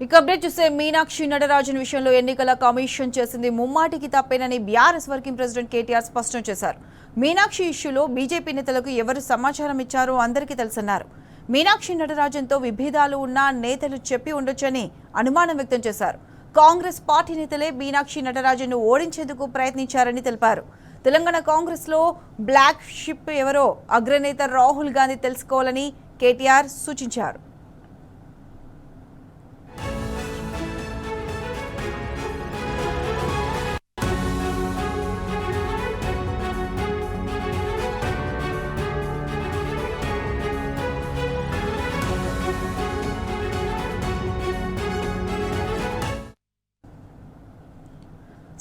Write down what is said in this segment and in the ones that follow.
ఇక అప్డేట్ చూస్తే మీనాక్షి నటరాజన్ విషయంలో ఎన్నికల కమిషన్ చేసింది ముమ్మాటికి తప్పేనని బీఆర్ఎస్ వర్కింగ్ ప్రెసిడెంట్ కేటీఆర్ స్పష్టం చేశారు. మీనాక్షి ఇష్యూలో బీజేపీ నేతలకు ఎవరు సమాచారం ఇచ్చారో అందరికీ తెలుసన్నారు. మీనాక్షి నటరాజన్తో విభేదాలు ఉన్న నేతలు చెప్పి ఉండొచ్చని అనుమానం వ్యక్తం చేశారు. కాంగ్రెస్ పార్టీ నేతలే మీనాక్షి నటరాజన్ను ఓడించేందుకు ప్రయత్నించారని తెలిపారు. తెలంగాణ కాంగ్రెస్ లో బ్లాక్ షిప్ ఎవరో అగ్రనేత రాహుల్ గాంధీ తెలుసుకోవాలని కేటీఆర్ సూచించారు.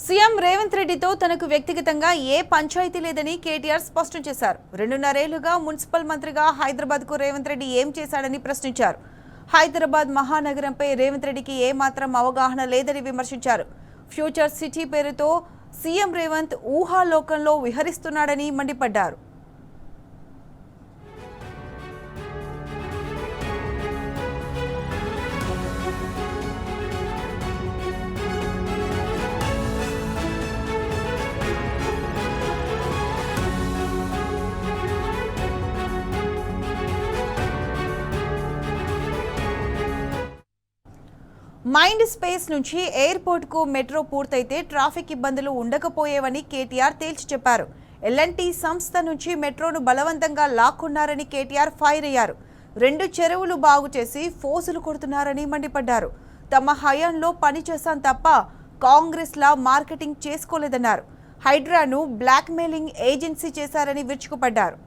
సీఎం రేవంత్ రెడ్డితో తనకు వ్యక్తిగతంగా ఏ పంచాయతీ లేదని కేటీఆర్ స్పష్టం చేశారు. 2.5 ఏళ్లుగా మున్సిపల్ మంత్రిగా హైదరాబాద్కు రేవంత్ రెడ్డి ఏం చేశాడని ప్రశ్నించారు. హైదరాబాద్ మహానగరంపై రేవంత్ రెడ్డికి ఏమాత్రం అవగాహన లేదని విమర్శించారు. ఫ్యూచర్ సిటీ పేరుతో సీఎం రేవంత్ ఊహాలోకంలో విహరిస్తున్నాడని మండిపడ్డారు. మైండ్ స్పేస్ నుంచి ఎయిర్పోర్ట్ కు మెట్రో పూర్తయితే ట్రాఫిక్ ఇబ్బందులు ఉండకపోయేవని కేటీఆర్ తేల్చి చెప్పారు. ఎల్ఎన్టీ సంస్థ నుంచి మెట్రోను బలవంతంగా లాక్కున్నారని కేటీఆర్ ఫైర్ అయ్యారు. 2 చెరువులు బాగు చేసి ఫోజులు కొడుతున్నారని మండిపడ్డారు. తమ హయాంలో పని చేశాం తప్ప కాంగ్రెస్ లా మార్కెటింగ్ చేసుకోలేదన్నారు. హైడ్రాను బ్లాక్ మెయిలింగ్ ఏజెన్సీ చేశారని విరుచుకుపడ్డారు.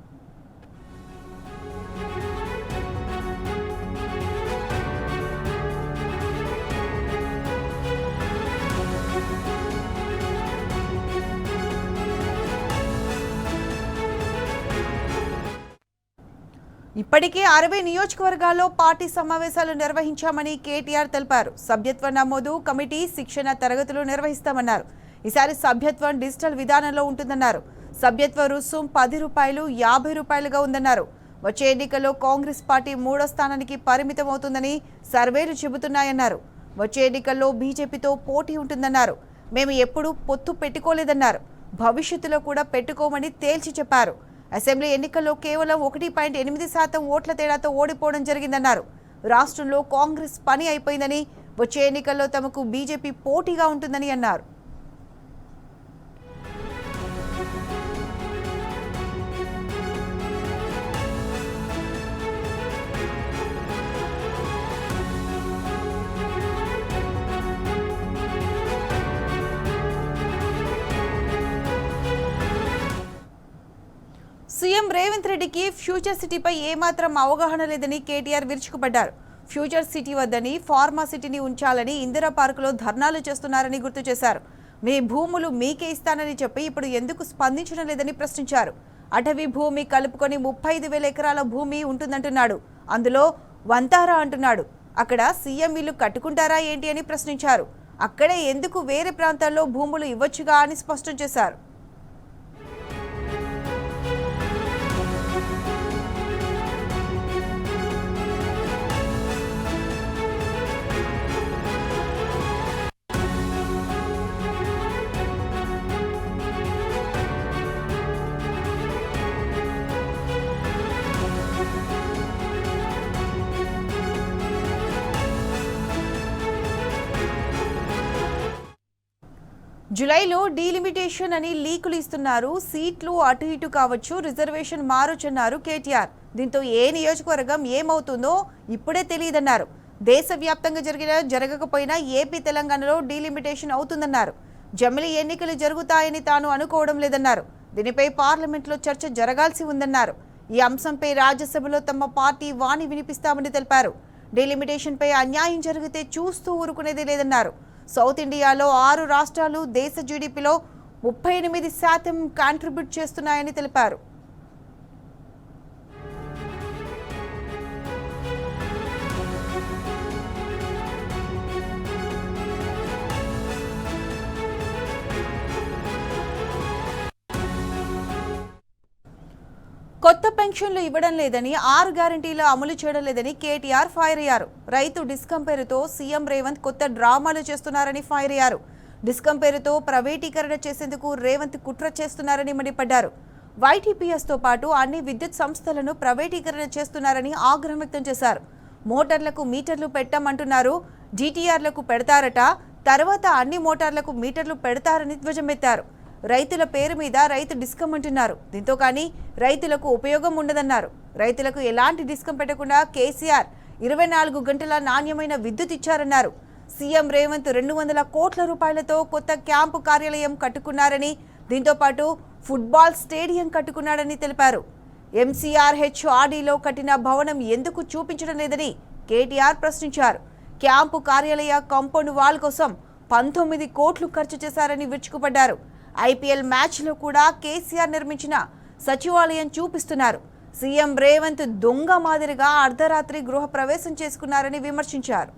ఇప్పటికే 60 నియోజకవర్గాల్లో పార్టీ సమావేశాలు నిర్వహించామని కేటీఆర్ తెలిపారు. సభ్యత్వ నమోదు కమిటీ శిక్షణ తరగతులు నిర్వహిస్తామన్నారు. ఈసారి సభ్యత్వం డిజిటల్ విధానంలో ఉంటుందన్నారు. సభ్యత్వ రుసుం 10 రూపాయలు 50 రూపాయలుగా ఉందన్నారు. వచ్చే ఎన్నికల్లో కాంగ్రెస్ పార్టీ 3వ స్థానానికి పరిమితమవుతుందని సర్వేలు చెబుతున్నాయన్నారు. వచ్చే ఎన్నికల్లో బీజేపీతో పోటీ ఉంటుందన్నారు. మేము ఎప్పుడూ పొత్తు పెట్టుకోలేదన్నారు. భవిష్యత్తులో కూడా పెట్టుకోమని తేల్చి చెప్పారు. అసెంబ్లీ ఎన్నికల్లో కేవలం 1.8% ఓట్ల తేడాతో ఓడిపోవడం జరిగిందన్నారు. రాష్ట్రంలో కాంగ్రెస్ పని అయిపోయిందని, వచ్చే ఎన్నికల్లో తమకు బీజేపీ పోటీగా ఉంటుందని అన్నారు. సీఎం రేవంత్ రెడ్డికి ఫ్యూచర్ సిటీపై ఏమాత్రం అవగాహన లేదని కేటీఆర్ విరుచుకుపడ్డారు. ఫ్యూచర్ సిటీ వద్దని ఫార్మా సిటీని ఉంచాలని ఇందిరా పార్కులో ధర్నాలు చేస్తున్నారని గుర్తు చేశారు. మీ భూములు మీకే ఇస్తానని చెప్పి ఇప్పుడు ఎందుకు స్పందించడం లేదని ప్రశ్నించారు. అటవీ భూమి కలుపుకొని 35,000 ఎకరాల భూమి ఉంటుందంటున్నాడు. అందులో వంతారా అంటున్నాడు. అక్కడ సీఎం ఇల్లు కట్టుకుంటారా ఏంటి అని ప్రశ్నించారు. అక్కడే ఎందుకు వేరే ప్రాంతాల్లో భూములు ఇవ్వచ్చుగా అని స్పష్టం చేశారు. జూలైలో డీలిమిటేషన్ అని లీకులు ఇస్తున్నారు. సీట్లు అటు ఇటు కావచ్చు, రిజర్వేషన్ మారొచ్చన్నారు కేటీఆర్. దీంతో ఏ నియోజకవర్గం ఏమవుతుందో ఇప్పుడే తెలియదన్నారు. దేశవ్యాప్తంగా జరగకపోయినా ఏపీ తెలంగాణలో డీలిమిటేషన్ అవుతుందన్నారు. జమిలీ ఎన్నికలు జరుగుతాయని తాను అనుకోవడం లేదన్నారు. దీనిపై పార్లమెంట్లో చర్చ జరగాల్సి ఉందన్నారు. ఈ అంశంపై రాజ్యసభలో తమ పార్టీ వాణి వినిపిస్తామని తెలిపారు. డీలిమిటేషన్పై అన్యాయం జరిగితే చూస్తూ ఊరుకునేది లేదన్నారు. సౌత్ ఇండియాలో 6 రాష్ట్రాలు దేశ జీడీపీలో 38% కాంట్రిబ్యూట్ చేస్తున్నాయని తెలిపారు. కొత్త పెన్షన్లు ఇవ్వడం లేదని 6 గ్యారెంటీలు అమలు చేయడం లేదని కేటీఆర్ ఫైర్ అయ్యారు. రైతు డిస్కం పేరుతో సీఎం రేవంత్ కొత్త డ్రామాలు చేస్తున్నారని ఫైర్ అయ్యారు. డిస్కం పేరుతో ప్రైవేటీకరణ చేసేందుకు రేవంత్ కుట్ర చేస్తున్నారని మండిపడ్డారు. వైటీపీఎస్ తో పాటు అన్ని విద్యుత్ సంస్థలను ప్రైవేటీకరణ చేస్తున్నారని ఆగ్రహం వ్యక్తం చేశారు. మోటార్లకు మీటర్లు పెట్టమంటున్నారు, జీటీఆర్లకు పెడతారట, తర్వాత అన్ని మోటార్లకు మీటర్లు పెడతారని ధ్వజమెత్తారు. రైతుల పేరు మీద రైతు డిస్కం అంటున్నారు. దీంతో కానీ రైతులకు ఉపయోగం ఉండదన్నారు. రైతులకు ఎలాంటి డిస్కం పెట్టకుండా కేసీఆర్ 24 గంటల నాణ్యమైన విద్యుత్ ఇచ్చారన్నారు. సీఎం రేవంత్ 200 కోట్ల రూపాయలతో కొత్త క్యాంపు కార్యాలయం కట్టుకున్నారని, దీంతో పాటు ఫుట్బాల్ స్టేడియం కట్టుకున్నాడని తెలిపారు. ఎంసీఆర్హెచ్ఆర్డీలో కట్టిన భవనం ఎందుకు చూపించడం లేదని కేటీఆర్ ప్రశ్నించారు. క్యాంపు కార్యాలయ కాంపౌండ్ వాల్ కోసం 19 కోట్లు ఖర్చు చేశారని విరుచుకుపడ్డారు. ఐపీఎల్ మ్యాచ్లో కూడా కేసీఆర్ నిర్మించిన సచివాలయం చూపిస్తున్నారు. సీఎం రేవంత్ దొంగ మాదిరిగా అర్ధరాత్రి గృహ ప్రవేశం చేసుకున్నారని విమర్శించారు.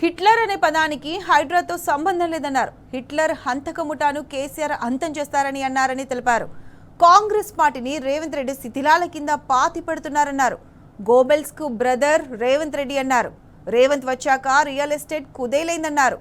హిట్లర్ అనే పదానికి హైడ్రాతో సంబంధం లేదన్నారు. హిట్లర్ హంతక ముఠాను కేసీఆర్ అంతం చేస్తారని అన్నారని తెలిపారు. కాంగ్రెస్ పార్టీని రేవంత్ రెడ్డి శిథిలాల కింద పాతి పెడుతున్నారన్నారు. గోబెల్స్ కు బ్రదర్ రేవంత్ రెడ్డి అన్నారు. రేవంత్ వచ్చాక రియల్ ఎస్టేట్ కుదేలైందన్నారు.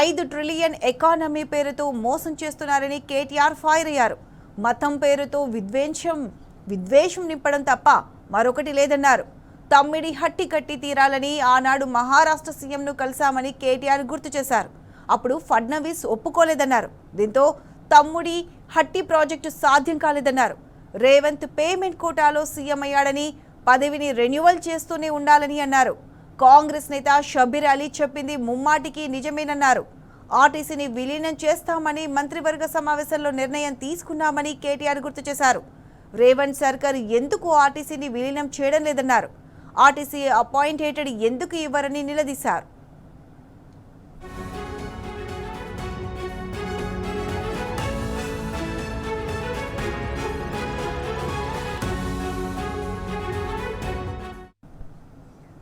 5 ట్రిలియన్ ఎకానమీ పేరుతో మోసం చేస్తున్నారని కేటీఆర్ ఫైర్ అయ్యారు. మతం పేరుతో విద్వేషం నింపడం తప్ప మరొకటి లేదన్నారు. తమ్మిడి హట్టి కట్టి తీరాలని ఆనాడు మహారాష్ట్ర సీఎంను కలిశామని కేటీఆర్ గుర్తు చేశారు. అప్పుడు ఫడ్నవీస్ ఒప్పుకోలేదన్నారు. దీంతో తమ్ముడి హట్టి ప్రాజెక్టు సాధ్యం కాలేదన్నారు. రేవంత్ పేమెంట్ కోటాలో సీఎం అయ్యాడని, పదవిని రెన్యువల్ చేస్తూనే ఉండాలని అన్నారు. కాంగ్రెస్ నేత షబీర్ అలీ చెప్పింది ముమ్మాటికి నిజమేనన్నారు. ఆర్టీసీని విలీనం చేస్తామని మంత్రివర్గ సమావేశంలో నిర్ణయం తీసుకున్నామని కేటీఆర్ గుర్తు చేశారు. రేవంత్ సర్కార్ ఎందుకు ఆర్టీసీని విలీనం చేయడం లేదన్నారు. ఆర్టీసీ అపాయింటెడ్ ఎందుకు ఇవ్వరని నిలదీశారు.